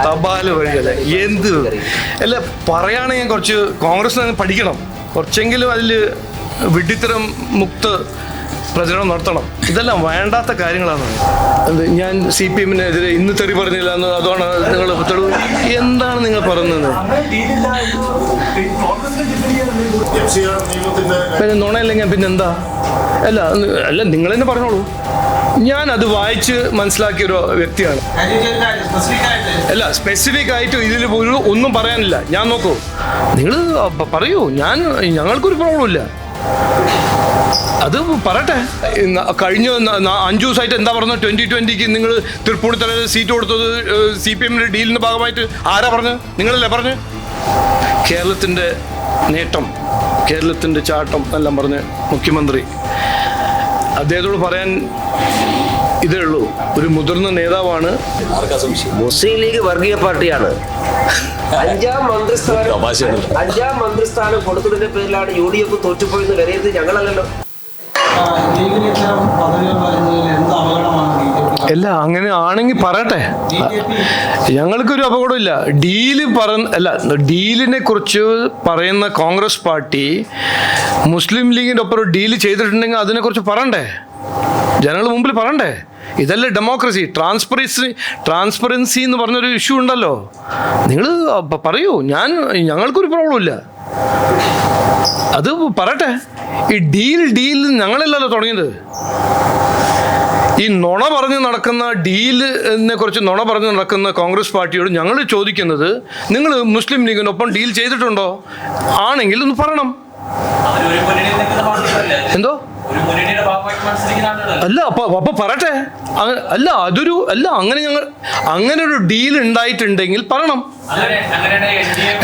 തപാൽ വഴിയല്ലേ എന്ത് അല്ല പറയുകയാണെങ്കിൽ കുറച്ച് കോൺഗ്രസ് പഠിക്കണം, കുറച്ചെങ്കിലും അതിൽ വിഡ്ഢിത്തരം മുക്ത പ്രചരണം നടത്തണം. ഇതെല്ലാം വേണ്ടാത്ത കാര്യങ്ങളാണ്. ഞാൻ CPM-നെതിരെ ഇന്ന് തെറി പറഞ്ഞില്ല എന്ന് അതാണ് നിങ്ങൾ തെളിവ്. എന്താണ് നിങ്ങൾ പറയുന്നത്? പിന്നെ നുണയില്ലെങ്കിൽ പിന്നെന്താ? അല്ല നിങ്ങൾ തന്നെ പറഞ്ഞോളൂ. ഞാൻ അത് വായിച്ച് മനസ്സിലാക്കിയ ഒരു വ്യക്തിയാണ്. അല്ല സ്പെസിഫിക് ആയിട്ട് ഇതിൽ ഒന്നും പറയാനില്ല. ഞാൻ നോക്കൂ, നിങ്ങൾ പറയൂ, ഞങ്ങൾക്കൊരു പ്രോബ്ലം ഇല്ല. അത് പറയട്ടെ. കഴിഞ്ഞ 5 ദിവസമായിട്ട് എന്താ പറഞ്ഞത്? 2020 നിങ്ങൾ തൃപ്പൂണിത്തറയിൽ സീറ്റ് കൊടുത്തത് CPM-ന്റെ ഡീലിൻ്റെ ഭാഗമായിട്ട് ആരാ പറഞ്ഞത്? നിങ്ങളല്ലേ പറഞ്ഞ്? കേരളത്തിൻ്റെ നേട്ടം, കേരളത്തിൻ്റെ ചാട്ടം എല്ലാം പറഞ്ഞ് മുഖ്യമന്ത്രി. അദ്ദേഹത്തോട് പറയാൻ ഇതേ ഉള്ളൂ, ഒരു മുതിർന്ന നേതാവാണ്. മുസ്ലിം ലീഗ് വർഗീയ പാർട്ടിയാണ്. അഞ്ചാം മന്ത്രിസ്ഥാനം കൊടുത്തതിന്റെ പേരിലാണ് UDF തോറ്റുപോയെന്ന് വിലയിരുത്തി ഞങ്ങളല്ലല്ലോ. അല്ല അങ്ങനെ ആണെങ്കിൽ പറയട്ടെ, ഞങ്ങൾക്കൊരു അപകടമില്ല. ഡീലിനെ കുറിച്ച് പറയുന്ന കോൺഗ്രസ് പാർട്ടി മുസ്ലിം ലീഗിൻ്റെ ഒപ്പം ഒരു ഡീല് ചെയ്തിട്ടുണ്ടെങ്കിൽ അതിനെക്കുറിച്ച് പറയണ്ടേ, ജനങ്ങൾ മുമ്പിൽ പറയണ്ടേ? ഇതല്ലേ ഡെമോക്രസി. ട്രാൻസ്പെറൻസി എന്ന് പറഞ്ഞൊരു ഇഷ്യൂ ഉണ്ടല്ലോ. നിങ്ങൾ പറയൂ, ഞങ്ങൾക്കൊരു പ്രോബ്ലം ഇല്ല. അത് പറയട്ടെ. ഈ ഡീൽ ഞങ്ങളല്ലല്ലോ തുടങ്ങിയത്. ഈ നുണ പറഞ്ഞ് നടക്കുന്ന ഡീലിനെ കുറിച്ച് നുണ പറഞ്ഞ് നടക്കുന്ന കോൺഗ്രസ് പാർട്ടിയോട് ഞങ്ങൾ ചോദിക്കുന്നത്, നിങ്ങൾ മുസ്ലിം ലീഗിനൊപ്പം ഡീൽ ചെയ്തിട്ടുണ്ടോ? ആണെങ്കിൽ ഒന്ന് പറയണം. എന്തോ അല്ല അപ്പൊ പറയട്ടെ. അങ്ങനെ ഒരു ഡീൽ ഉണ്ടായിട്ടുണ്ടെങ്കിൽ പറയണം.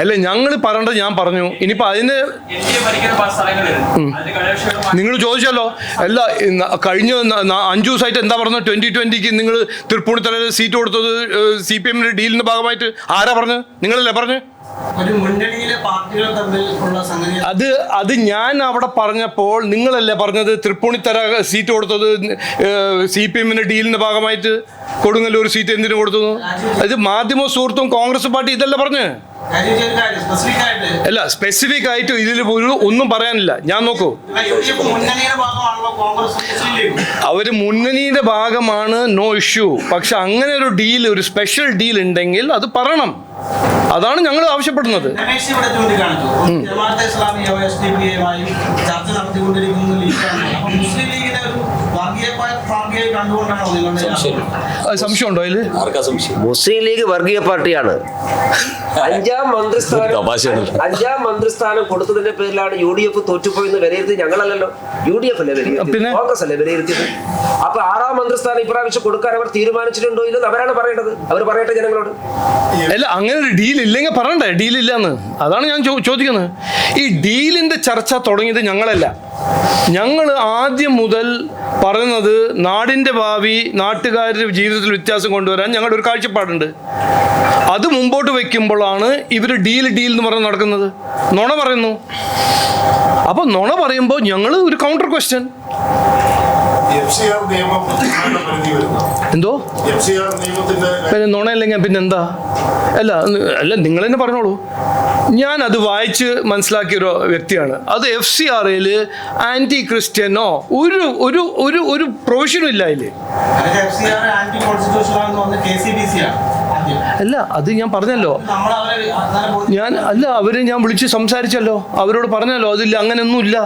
അല്ല ഞങ്ങൾ പറയണ്ട, ഞാൻ പറഞ്ഞു. ഇനിയിപ്പോ അതിന് നിങ്ങൾ ചോദിച്ചല്ലോ. അല്ല കഴിഞ്ഞ 5 ദിവസമായിട്ട് എന്താ പറഞ്ഞത്? 2020 നിങ്ങൾ തൃപ്പൂണിത്തറയിൽ സീറ്റ് കൊടുത്തത് CPM-ന്റെ ഡീലിന്റെ ഭാഗമായിട്ട് ആരാ പറഞ്ഞത്? നിങ്ങളല്ലേ പറഞ്ഞ്? അത് ഞാൻ അവിടെ പറഞ്ഞപ്പോൾ നിങ്ങളല്ലേ പറഞ്ഞത് തൃപ്പൂണിത്തറ സീറ്റ് കൊടുത്തത് CPM-ന്റെ ഡീലിന്റെ ഭാഗമായിട്ട് കൊടുങ്ങല്ലൂർ സീറ്റ് എന്തിനു കൊടുത്തു? അത് മാധ്യമ സുഹൃത്തും കോൺഗ്രസ് പാർട്ടി ഇതല്ല പറഞ്ഞ്. അല്ല സ്പെസിഫിക് ആയിട്ട് ഇതിൽ ഒന്നും പറയാനില്ല. ഞാൻ നോക്കൂ, അവര് മുന്നണിയുടെ ഭാഗമാണ്, നോ ഇഷ്യൂ. പക്ഷെ അങ്ങനെ ഒരു ഡീൽ, ഒരു സ്പെഷ്യൽ ഡീൽ ഉണ്ടെങ്കിൽ അത് പറയണം. അതാണ് ഞങ്ങൾ ആവശ്യപ്പെടുന്നത്. സംശയമുണ്ടോ അതില്? മുസ്ലിം ലീഗ് വർഗീയ പാർട്ടിയാണ്. അഞ്ചാം മന്ത്രിസ്ഥാനം കൊടുത്തതിന്റെ പേരിലാണ് UDF തോറ്റുപോയെന്ന് വിലയിരുത്തി ഞങ്ങളല്ലല്ലോ. UDF അല്ലേ വിലയിരുത്തി, കോൺഗ്രസ് അല്ലേ വിലയിരുത്തിയത്. അപ്പൊ 6ാം മന്ത്രിസ്ഥാനം ഇപ്രാവശ്യം കൊടുക്കാൻ അവർ തീരുമാനിച്ചിട്ടുണ്ടോ ഇല്ലെന്ന് അവരാണ് പറയേണ്ടത്. അവർ പറയട്ടെ ജനങ്ങളോട്. അല്ല അങ്ങനെ ഒരു ഡീൽ ഇല്ലെങ്കിൽ പറയണ്ടേ ഡീലില്ലാന്ന്. അതാണ് ഞാൻ ചോദിക്കുന്നത്. ഈ ഡീലിന്റെ ചർച്ച തുടങ്ങിയത് ഞങ്ങളല്ല. ഞങ്ങൾ ആദ്യം മുതൽ പറയുന്നത് നാടിൻ്റെ ഭാവി, നാട്ടുകാരുടെ ജീവിതത്തിൽ വ്യത്യാസം കൊണ്ടുവരാൻ ഞങ്ങളുടെ ഒരു കാഴ്ചപ്പാടുണ്ട്. അത് മുമ്പോട്ട് വയ്ക്കുമ്പോഴാണ് ഇവർ ഡീൽ എന്ന് പറഞ്ഞ് നടക്കുന്നത്. നുണ പറയുന്നു. അപ്പോൾ നുണ പറയുമ്പോൾ ഞങ്ങൾ ഒരു കൗണ്ടർ ക്വസ്റ്റ്യൻ. എന്തോ പിന്നെ നുണയില്ലെങ്കിൽ പിന്നെന്താ? അല്ല നിങ്ങൾ തന്നെ പറഞ്ഞോളൂ. ഞാൻ അത് വായിച്ച് മനസ്സിലാക്കിയ ഒരു വ്യക്തിയാണ്. അത് FCRയിൽ ആന്റി ക്രിസ്ത്യനോ ഒരു പ്രൊവിഷനും ഇല്ല അതില്. അല്ല അത് ഞാൻ പറഞ്ഞല്ലോ. അവരെ ഞാൻ വിളിച്ച് സംസാരിച്ചല്ലോ, അവരോട് പറഞ്ഞല്ലോ അതില്ല, അങ്ങനെയൊന്നും ഇല്ല.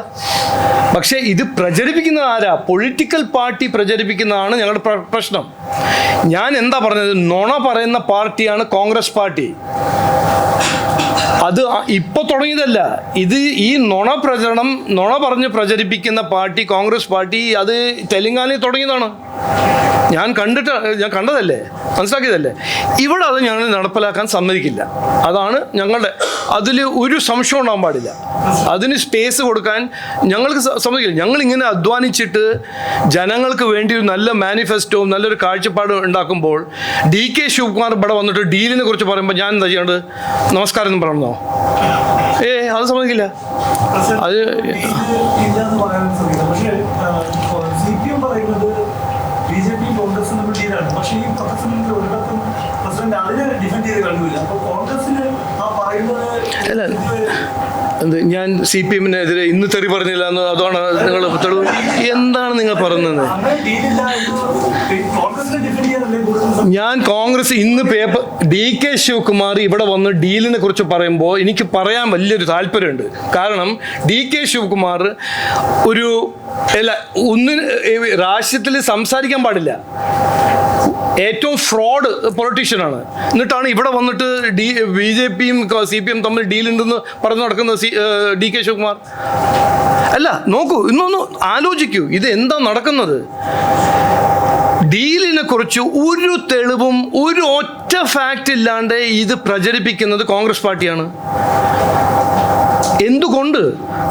പക്ഷെ ഇത് പ്രചരിപ്പിക്കുന്നത് ആരാ? പൊളിറ്റിക്കൽ പാർട്ടി പ്രചരിപ്പിക്കുന്നതാണ് ഞങ്ങളുടെ പ്രശ്നം. ഞാൻ എന്താ പറഞ്ഞത്? നുണ പറയുന്ന പാർട്ടിയാണ് കോൺഗ്രസ് പാർട്ടി. അത് ഇപ്പൊ തുടങ്ങിയതല്ല. ഇത് ഈ നുണ പറഞ്ഞ് പ്രചരിപ്പിക്കുന്ന പാർട്ടി കോൺഗ്രസ് പാർട്ടി അത് തെലങ്കാനയിൽ തുടങ്ങിയതാണ്. ഞാൻ കണ്ടതല്ലേ, മനസ്സിലാക്കിയതല്ലേ. ഇവിടെ അത് ഞങ്ങൾ നടപ്പിലാക്കാൻ സമ്മതിക്കില്ല. അതാണ് ഞങ്ങളുടെ, അതിൽ ഒരു സംശയം ഉണ്ടാകാൻ പാടില്ല. അതിന് സ്പേസ് കൊടുക്കാൻ ഞങ്ങൾക്ക് സമ്മതിക്കില്ല. ഞങ്ങളിങ്ങനെ അധ്വാനിച്ചിട്ട് ജനങ്ങൾക്ക് വേണ്ടി ഒരു നല്ല മാനിഫെസ്റ്റോവും നല്ലൊരു കാഴ്ചപ്പാടും ഉണ്ടാക്കുമ്പോൾ DK ശിവകുമാർ ഇവിടെ വന്നിട്ട് ഡീലിനെ കുറിച്ച് പറയുമ്പോൾ ഞാൻ എന്താ ചെയ്യേണ്ടത്? നമസ്കാരം എന്ന് പറയണോ? അത് സമ്മതിക്കില്ല. അത് BJP കോൺഗ്രസ് ഡീലാണ്. പക്ഷേ ഈ പ്രസിഡന്റ് അതിനെ ഡിഫെൻഡ് അല്ല എന്ത് ഞാൻ CPM-നെതിരെ ഇന്ന് തെറി പറഞ്ഞില്ല എന്ന് അതാണ് നിങ്ങൾ തെളിവ്? എന്താണ് നിങ്ങൾ പറയുന്നത്? ഞാൻ കോൺഗ്രസ് ഇന്ന് പേപ്പർ DK ശിവകുമാർ ഇവിടെ വന്ന് ഡീലിനെ കുറിച്ച് പറയുമ്പോൾ എനിക്ക് പറയാൻ വലിയൊരു താല്പര്യമുണ്ട്. കാരണം DK ശിവകുമാർ ഒരു രാഷ്ട്രീയത്തിൽ സംസാരിക്കാൻ പാടില്ല, ഏറ്റവും ഫ്രോഡ് പൊളിറ്റീഷ്യനാണ്. എന്നിട്ടാണ് ഇവിടെ വന്നിട്ട് BJP-യും CPM തമ്മിൽ ഡീലുണ്ടെന്ന് പറഞ്ഞു നടക്കുന്നത് DK ശിവകുമാർ. അല്ല നോക്കൂ, ഇന്നൊന്ന് ആലോചിക്കൂ, ഇത് എന്താ നടക്കുന്നത്? ഡീലിനെ കുറിച്ച് ഒരു തെളിവും ഒരു ഒറ്റ ഫാക്റ്റ് ഇല്ലാണ്ട് ഇത് പ്രചരിപ്പിക്കുന്നത് കോൺഗ്രസ് പാർട്ടിയാണ്. എന്തുകൊണ്ട്?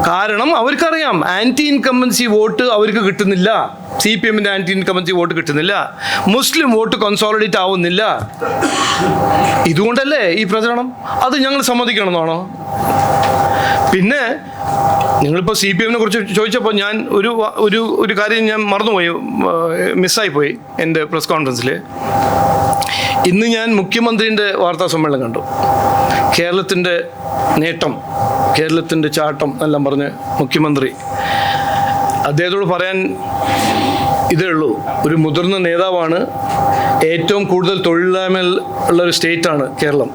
കാരണം അവർക്കറിയാം ആന്റി ഇൻകംബൻസി വോട്ട് അവർക്ക് കിട്ടുന്നില്ല, CPM-ന്റെ ആന്റി ഇൻകംബൻസി വോട്ട് കിട്ടുന്നില്ല, മുസ്ലിം വോട്ട് കൺസോളിഡേറ്റ് ആവുന്നില്ല. ഇതുകൊണ്ടല്ലേ ഈ പ്രചരണം? അത് ഞങ്ങൾ സമ്മതിക്കണമെന്നാണോ? പിന്നെ നിങ്ങളിപ്പോൾ CPM-നെ കുറിച്ച് ചോദിച്ചപ്പോൾ ഞാൻ ഒരു കാര്യം ഞാൻ മറന്നുപോയി, മിസ്സായിപ്പോയി എൻ്റെ പ്രസ് കോൺഫറൻസിൽ. ഇന്ന് ഞാൻ മുഖ്യമന്ത്രിൻ്റെ വാർത്താ സമ്മേളനം കണ്ടു. കേരളത്തിൻ്റെ നേട്ടം, കേരളത്തിൻ്റെ ചാട്ടം എല്ലാം പറഞ്ഞ് മുഖ്യമന്ത്രി, അദ്ദേഹത്തോട് പറയാൻ ഇതേ ഉള്ളൂ, ഒരു മുതിർന്ന നേതാവാണ്. ഏറ്റവും കൂടുതൽ തൊഴിലില്ലായ്മ ഉള്ളൊരു സ്റ്റേറ്റാണ് കേരളം,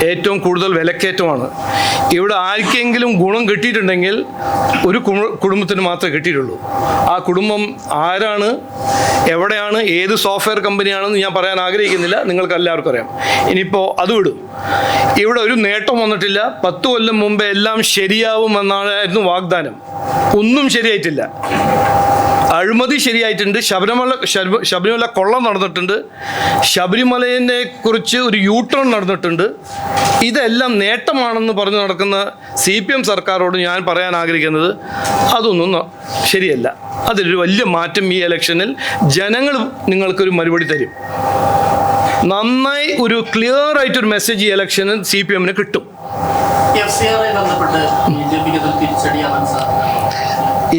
ഏറ്റവും കൂടുതൽ വിലക്കയറ്റമാണ്. ഇവിടെ ആർക്കെങ്കിലും ഗുണം കിട്ടിയിട്ടുണ്ടെങ്കിൽ ഒരു കുടുംബത്തിന് മാത്രമേ കിട്ടിയിട്ടുള്ളൂ. ആ കുടുംബം ആരാണ്, എവിടെയാണ്, ഏത് സോഫ്റ്റ്വെയർ കമ്പനിയാണെന്ന് ഞാൻ പറയാൻ ആഗ്രഹിക്കുന്നില്ല, നിങ്ങൾക്ക് എല്ലാവർക്കും അറിയാം. ഇനിയിപ്പോൾ അത് വിടും. ഇവിടെ ഒരു നേട്ടം വന്നിട്ടില്ല. 10 കൊല്ലം മുമ്പേ എല്ലാം ശരിയാവുമെന്നായിരുന്നു വാഗ്ദാനം. ഒന്നും ശരിയായിട്ടില്ല. അഴിമതി ശരിയായിട്ടുണ്ട്, ശബരിമല കൊള്ള നടന്നിട്ടുണ്ട്, ശബരിമലയെ കുറിച്ച് ഒരു യൂട്ടേൺ നടന്നിട്ടുണ്ട്. ഇതെല്ലാം നേട്ടമാണെന്ന് പറഞ്ഞു നടക്കുന്ന CPM സർക്കാരോട് ഞാൻ പറയാൻ ആഗ്രഹിക്കുന്നത് അതൊന്നും ശരിയല്ല. അതിലൊരു വലിയ മാറ്റം ഈ ഇലക്ഷനിൽ ജനങ്ങൾ നിങ്ങൾക്കൊരു മറുപടി തരും. നന്നായി ഒരു ക്ലിയർ ആയിട്ടൊരു മെസ്സേജ് ഈ ഇലക്ഷനിൽ CPM-ന് കിട്ടും.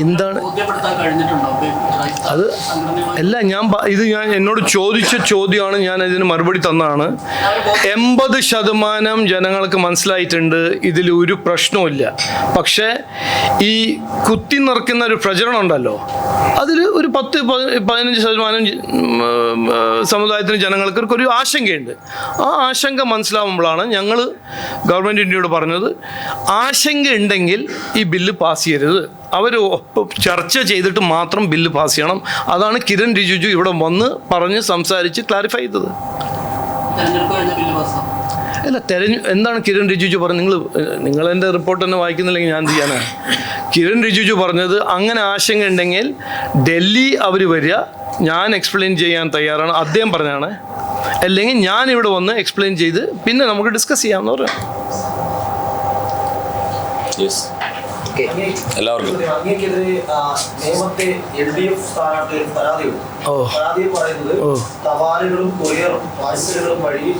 എന്താണ് അത്? അല്ല, ഞാൻ എന്നോട് ചോദിച്ച ചോദ്യമാണ്, ഞാൻ ഇതിന് മറുപടി തന്നതാണ്. 80% ജനങ്ങൾക്ക് മനസ്സിലായിട്ടുണ്ട്, ഇതിൽ ഒരു പ്രശ്നവുമില്ല. പക്ഷേ ഈ കുത്തി നിറയ്ക്കുന്ന ഒരു പ്രചരണം ഉണ്ടല്ലോ, അതിൽ ഒരു 10-15% സമുദായത്തിന് ജനങ്ങൾക്ക് ഒരു ആശങ്കയുണ്ട്. ആ ആശങ്ക മനസ്സിലാവുമ്പോഴാണ് ഞങ്ങൾ ഗവൺമെൻറ് ഇന്ത്യയോട് പറഞ്ഞത്, ആശങ്ക ഉണ്ടെങ്കിൽ ഈ ബില്ല് പാസ് ചെയ്യരുത്, അവർ ചർച്ച ചെയ്തിട്ട് മാത്രം ബില്ല് പാസ് ചെയ്യണം. അതാണ് കിരൺ റിജിജു ഇവിടെ വന്ന് പറഞ്ഞ് സംസാരിച്ച് ക്ലാരിഫൈ ചെയ്തത്. അല്ല, എന്താണ് കിരൺ റിജിജു പറഞ്ഞത്? നിങ്ങൾ എൻ്റെ റിപ്പോർട്ട് തന്നെ വായിക്കുന്നില്ലെങ്കിൽ ഞാൻ ചെയ്യാനാണ്. കിരൺ റിജിജു പറഞ്ഞത്, അങ്ങനെ ആശങ്ക ഉണ്ടെങ്കിൽ ഡൽഹി അവർ വരിക, ഞാൻ എക്സ്പ്ലെയിൻ ചെയ്യാൻ തയ്യാറാണ്, അദ്ദേഹം പറഞ്ഞാണ്. അല്ലെങ്കിൽ ഞാൻ ഇവിടെ വന്ന് എക്സ്പ്ലെയിൻ ചെയ്ത് പിന്നെ നമുക്ക് ഡിസ്കസ് ചെയ്യാമെന്ന് പറഞ്ഞു. എല്ലാവർക്കും നിയമത്തെ LDF സ്ഥാനാർത്ഥി പരാതിയിൽ പറയുന്നത് തപാലുകളും കൊറിയറും പാഴ്സലുകളും വഴി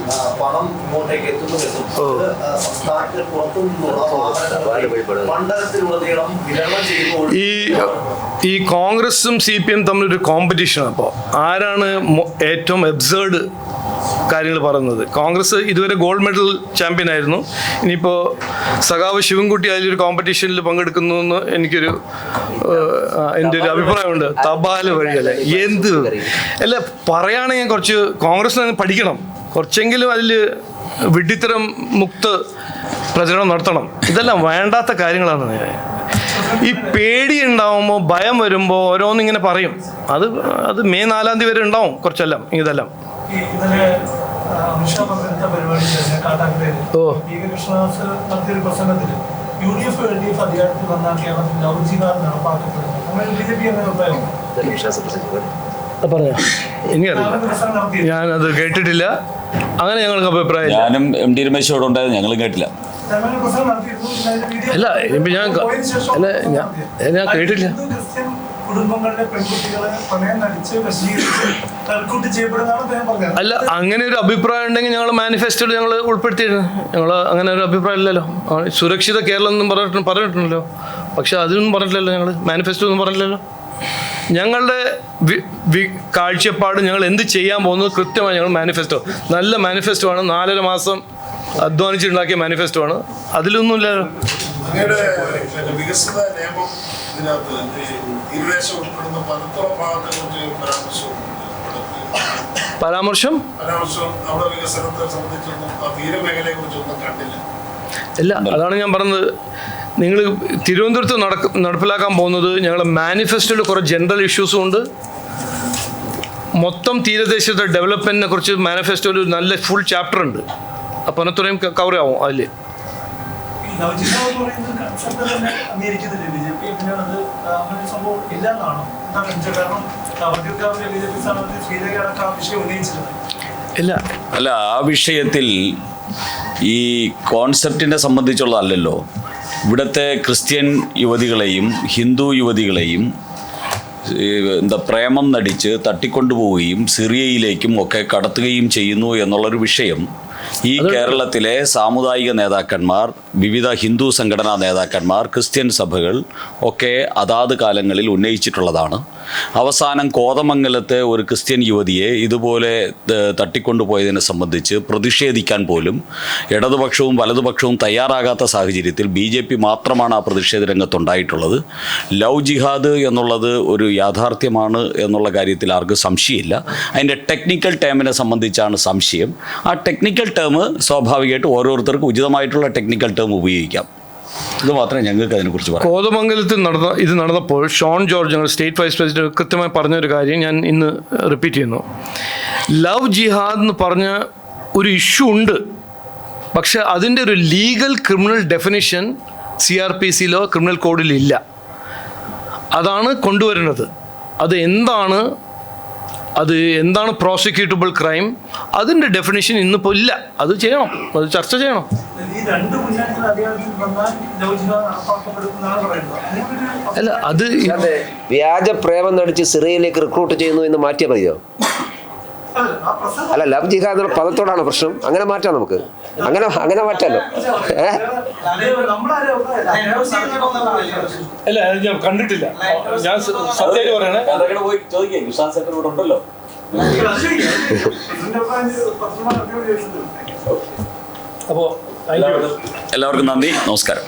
പണം ഇങ്ങോട്ടേക്ക് എത്തുന്നതെന്നും സംസ്ഥാനത്തിന് പുറത്തു നിന്നുള്ള വാഹനങ്ങൾ മണ്ഡലത്തിലുടനീളം വിതരണം ചെയ്യുമ്പോൾ ഈ കോൺഗ്രസും CPM തമ്മിലൊരു കോമ്പറ്റീഷനാണ്. അപ്പോൾ ആരാണ് ഏറ്റവും അബ്സേർഡ് കാര്യങ്ങൾ പറയുന്നത്? കോൺഗ്രസ് ഇതുവരെ ഗോൾഡ് മെഡൽ ചാമ്പ്യൻ ആയിരുന്നു. ഇനിയിപ്പോൾ സഖാവ് ശിവൻകുട്ടി അതിലൊരു കോമ്പറ്റീഷനിൽ പങ്കെടുക്കുന്നു എന്ന് എൻ്റെ ഒരു അഭിപ്രായമുണ്ട്. തപാൽ വഴിയല്ലേ എന്ത് അല്ല പറയുകയാണെങ്കിൽ കുറച്ച് കോൺഗ്രസ് പഠിക്കണം, കുറച്ചെങ്കിലും അതിൽ വിഡ്ഢിത്തരം മുക്ത പ്രചരണം നടത്തണം. ഇതെല്ലാം വേണ്ടാത്ത കാര്യങ്ങളാണ്. ഈ പേടി ഉണ്ടാവുമ്പോൾ, ഭയം വരുമ്പോൾ ഓരോന്നിങ്ങനെ പറയും. അത് മെയ് 4-ാം തീയതി വരെ ഉണ്ടാവും കുറച്ചെല്ലാം ഇതെല്ലാം. UDF LDF അധികാരത്തിൽ വന്നാൽ കേരളത്തിൽ ലൗചികാർ നടപ്പാക്കപ്പെടും. പറഞ്ഞോ? ഞാനത് കേട്ടിട്ടില്ല, അങ്ങനെ ഞങ്ങൾക്ക് അഭിപ്രായം. ഞാനും MD രമേശോട് ഉണ്ടായത്, ഞങ്ങളും കേട്ടില്ല. അല്ല ഇനിയിപ്പോൾ ഞാൻ കേട്ടില്ല. കുടുംബങ്ങളുടെ പെൺകുട്ടികളെ പ്രണയം നടിച്ച് തൽക്കൂട്ട് ചെയ്യപ്പെടുന്നതാണ് അദ്ദേഹം പറഞ്ഞത്. അല്ല, അങ്ങനെ ഒരു അഭിപ്രായം ഉണ്ടെങ്കിൽ ഞങ്ങൾ മാനിഫെസ്റ്റോയിൽ ഞങ്ങൾ ഉൾപ്പെടുത്തിയിരുന്നു. ഞങ്ങൾ അങ്ങനെ ഒരു അഭിപ്രായം ഇല്ലല്ലോ. സുരക്ഷിത കേരളം എന്നും പറഞ്ഞിട്ടുണ്ടല്ലോ, പക്ഷെ അതൊന്നും പറഞ്ഞിട്ടില്ലല്ലോ. ഞങ്ങൾ മാനിഫെസ്റ്റോ ഒന്നും പറഞ്ഞില്ലല്ലോ. ഞങ്ങളുടെ കാഴ്ചപ്പാട്, ഞങ്ങൾ എന്ത് ചെയ്യാൻ പോകുന്നത് കൃത്യമായി ഞങ്ങൾ മാനിഫെസ്റ്റോ, നല്ല മാനിഫെസ്റ്റോ ആണ്. 4.5 മാസം അധ്വാനിച്ചുണ്ടാക്കിയ മാനിഫെസ്റ്റോ ആണ്. അതിലൊന്നുമില്ല. അങ്ങയുടെ വികസിത നിയമം ഇതിനകത്ത് തീരദേശം ഉൾപ്പെടുന്ന 11 ഭാഗത്തെ കുറിച്ച് പരാമർശം അവിടെ വികസനത്തെ സംബന്ധിച്ചൊന്നും ആ തീരമേഖലയെ കുറിച്ചൊന്നും കണ്ടില്ല. ഇല്ല, അതാണ് ഞാൻ പറഞ്ഞത്. നിങ്ങൾ തിരുവനന്തപുരത്ത് നടപ്പിലാക്കാൻ പോകുന്നത് ഞങ്ങളുടെ മാനിഫെസ്റ്റോയിൽ കുറേ ജനറൽ ഇഷ്യൂസും ഉണ്ട്. മൊത്തം തീരദേശത്തെ ഡെവലപ്മെന്റിനെ കുറിച്ച് മാനിഫെസ്റ്റോയിൽ ഒരു നല്ല ഫുൾ ചാപ്റ്റർ ഉണ്ട്. അപ്പം അത്രയും കവർ ആവും അതിൽ. ഇല്ല, അല്ല, ആ വിഷയത്തിൽ ഈ കോൺസെപ്റ്റിനെ സംബന്ധിച്ചുള്ളതല്ലല്ലോ. ഇവിടുത്തെ ക്രിസ്ത്യൻ യുവതികളെയും ഹിന്ദു യുവതികളെയും പ്രേമം നടിച്ച് തട്ടിക്കൊണ്ടുപോവുകയും സിറിയയിലേക്കും ഒക്കെ കടത്തുകയും ചെയ്യുന്നു എന്നുള്ളൊരു വിഷയം ഈ കേരളത്തിലെ സാമുദായിക നേതാക്കന്മാർ, വിവിധ ഹിന്ദു സംഘടനാ നേതാക്കന്മാർ, ക്രിസ്ത്യൻ സഭകൾ ഒക്കെ അതാത് കാലങ്ങളിൽ ഉന്നയിച്ചിട്ടുള്ളതാണ്. അവസാനം കോതമംഗലത്തെ ഒരു ക്രിസ്ത്യൻ യുവതിയെ ഇതുപോലെ തട്ടിക്കൊണ്ടുപോയതിനെ സംബന്ധിച്ച് പ്രതിഷേധിക്കാൻ പോലും ഇടതുപക്ഷവും വലതുപക്ഷവും തയ്യാറാകാത്ത സാഹചര്യത്തിൽ BJP മാത്രമാണ് ആ പ്രതിഷേധ രംഗത്തുണ്ടായിട്ടുള്ളത്. ലവ് ജിഹാദ് എന്നുള്ളത് ഒരു യാഥാർത്ഥ്യമാണ് എന്നുള്ള കാര്യത്തിൽ ആർക്കും സംശയമില്ല. അതിൻ്റെ ടെക്നിക്കൽ ടേമിനെ സംബന്ധിച്ചാണ് സംശയം. ആ ടെക്നിക്കൽ ടേം സ്വാഭാവികമായിട്ട് ഓരോരുത്തർക്കും ഉചിതമായിട്ടുള്ള ടെക്നിക്കൽ ടേം ഉപയോഗിക്കാം. ഇത് മാത്രമേ ഞങ്ങൾക്ക് അതിനെക്കുറിച്ച് പറയാം. കോതമംഗലത്ത് നടന്നപ്പോൾ ഷോൺ ജോർജ്, ഞങ്ങൾ സ്റ്റേറ്റ് വൈസ് പ്രസിഡന്റ്, കൃത്യമായി പറഞ്ഞൊരു കാര്യം ഞാൻ ഇന്ന് റിപ്പീറ്റ് ചെയ്യുന്നു. ലവ് ജിഹാദ് എന്ന് പറഞ്ഞ ഒരു ഇഷ്യൂ ഉണ്ട്. പക്ഷെ അതിൻ്റെ ഒരു ലീഗൽ ക്രിമിനൽ ഡെഫിനിഷൻ CRPCയിലോ ക്രിമിനൽ കോഡിലില്ല. അതാണ് കൊണ്ടുവരുന്നത്. അത് എന്താണ് പ്രോസിക്യൂട്ടബിൾ ക്രൈം, അതിൻ്റെ ഡെഫിനിഷൻ ഇന്നിപ്പോൾ ഇല്ല. അത് ചെയ്യണം, അത് ചർച്ച ചെയ്യണം. അല്ല, അത് വ്യാജ പ്രേമം നടിച്ച് സിറിയയിലേക്ക് റിക്രൂട്ട് ചെയ്യുന്നു എന്ന് മാറ്റിയാൽ മതിയോ? അല്ല, ലവ് ജിഹാദ് എന്ന പദത്തോടാണ് പ്രശ്നം. അങ്ങനെ മാറ്റാം, നമുക്ക് അങ്ങനെ മാറ്റാമല്ലോ. അല്ല, ഞാൻ കണ്ടിട്ടില്ല. ഞാൻ സത്യമായിട്ട് പറയണേ. എല്ലാവർക്കും നന്ദി, നമസ്കാരം.